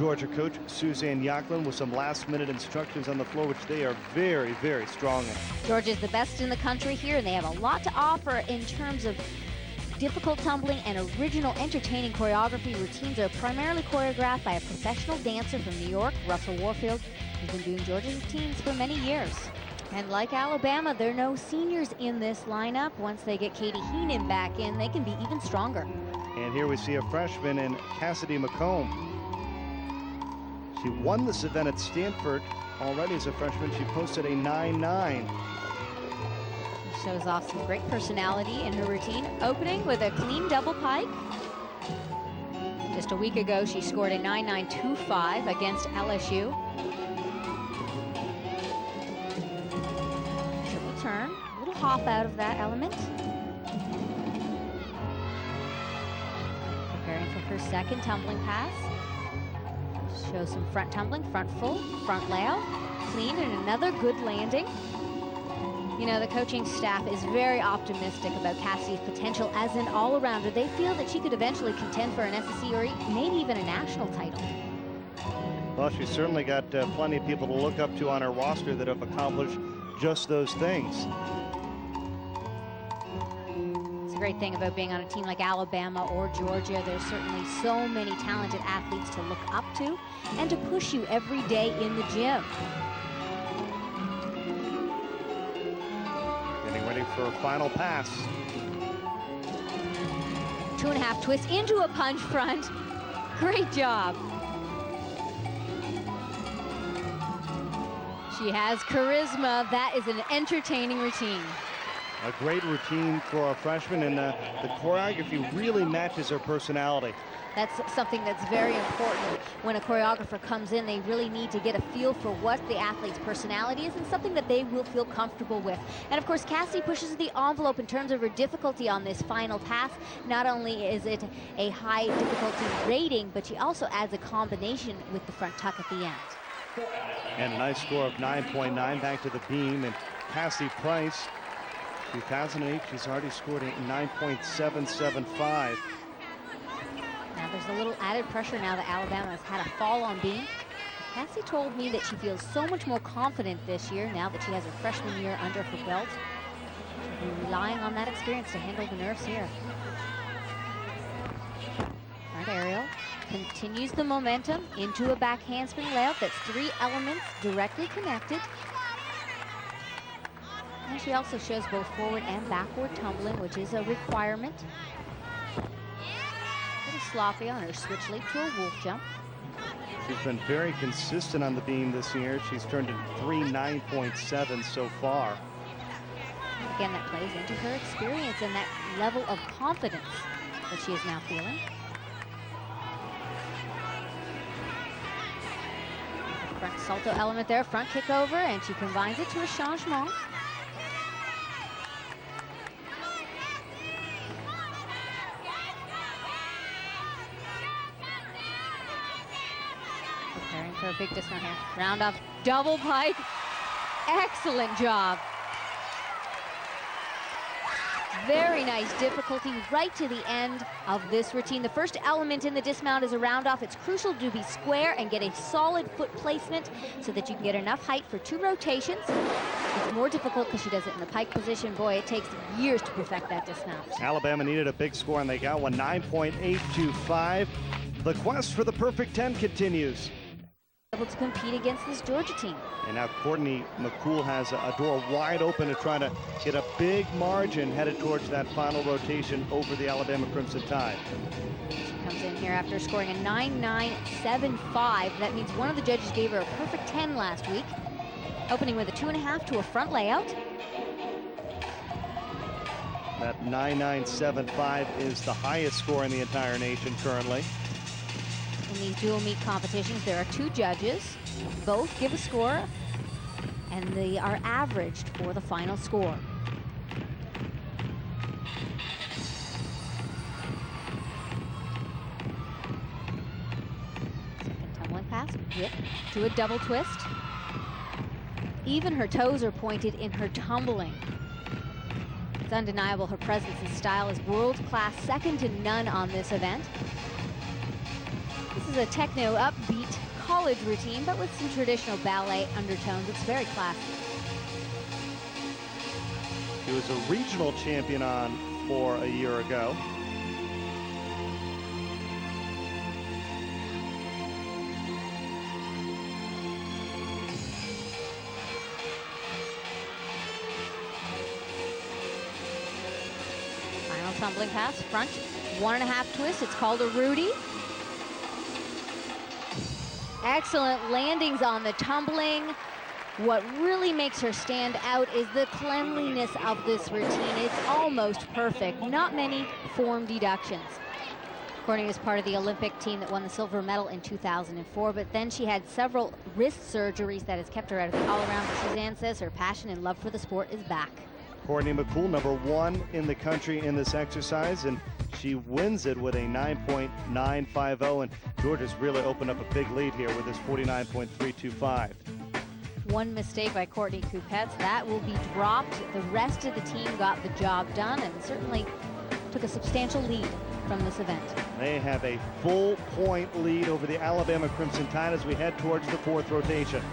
Georgia coach Suzanne Yacklin with some last-minute instructions on the floor, which they are very, very strong in. Georgia's the best in the country here, and they have a lot to offer in terms of difficult tumbling and original entertaining choreography. Routines are primarily choreographed by a professional dancer from New York, Russell Warfield, who's been doing Georgia's routines for many years. And like Alabama, there are no seniors in this lineup. Once they get Katie Heenan back in, they can be even stronger. And here we see a freshman in Cassidy McComb. She won this event at Stanford already as a freshman. She posted a 9.9. Shows off some great personality in her routine, opening with a clean double pike. Just a week ago, she scored a 9.925 against LSU. Triple turn, a little hop out of that element. Preparing for her second tumbling pass. Shows some front tumbling, front full, front layout, clean, and another good landing. You know, the coaching staff is very optimistic about Cassidy's potential as an all-arounder. They feel that she could eventually contend for an SEC or maybe even a national title. Well, she's certainly got plenty of people to look up to on her roster that have accomplished just those things. It's a great thing about being on a team like Alabama or Georgia. There's certainly so many talented athletes to look up to and to push you every day in the gym. Ready for a final pass. 2.5 twist into a punch front. Great job. She has charisma. That is an entertaining routine. A great routine for a freshman, and the choreography really matches her personality. That's something that's very important. When a choreographer comes in, they really need to get a feel for what the athlete's personality is and something that they will feel comfortable with. And of course, Kassi pushes the envelope in terms of her difficulty on this final pass. Not only is it a high difficulty rating, but she also adds a combination with the front tuck at the end. And a nice score of 9.9 back to the beam. And Kassi Price, 2008, she's already scored a 9.775. Now there's a little added pressure now that Alabama has had a fall on beam. Kassi told me that she feels so much more confident this year now that she has her freshman year under her belt. She'll be relying on that experience to handle the nerves here. Front aerial continues the momentum into a back handspring layout. That's 3 elements directly connected. And she also shows both forward and backward tumbling, which is a requirement. Sloppy on her switch leap to a wolf jump. She's been very consistent on the beam this year. She's turned in 3 9.7 so far. Again, that plays into her experience and that level of confidence that she is now feeling. Front salto element there, front kick over, and she combines it to a changement. Preparing for a big dismount here. Round off, double pike. Excellent job. Very nice difficulty right to the end of this routine. The first element in the dismount is a round off. It's crucial to be square and get a solid foot placement so that you can get enough height for 2 rotations. It's more difficult because she does it in the pike position. Boy, it takes years to perfect that dismount. Alabama needed a big score and they got one, 9.825. The quest for the perfect 10 continues. Able to compete against this Georgia team. And now Courtney McCool has a door wide open to try to get a big margin headed towards that final rotation over the Alabama Crimson Tide. She comes in here after scoring a 9.975. That means one of the judges gave her a perfect 10 last week. Opening with a 2.5 to a front layout. That 9.975 is the highest score in the entire nation currently. In these dual meet competitions, there are 2 judges. Both give a score, and they are averaged for the final score. Second tumbling pass, whip to a double twist. Even her toes are pointed in her tumbling. It's undeniable her presence and style is world-class, second to none on this event. This is a techno upbeat college routine, but with some traditional ballet undertones. It's very classy. She was a regional champion on for a year ago. Final tumbling pass, front 1.5 twist. It's called a Rudy. Excellent landings on the tumbling. What really makes her stand out is the cleanliness of this routine. It's almost perfect. Not many form deductions. Courtney was part of the Olympic team that won the silver medal in 2004, but then she had several wrist surgeries that has kept her out of the all-around. But Suzanne says her passion and love for the sport is back. Courtney McCool, #1 in the country in this exercise, and she wins it with a 9.950, and Georgia's really opened up a big lead here with this 49.325. One mistake by Courtney Coupets, that will be dropped. The rest of the team got the job done and certainly took a substantial lead from this event. They have a full point lead over the Alabama Crimson Tide as we head towards the 4th rotation.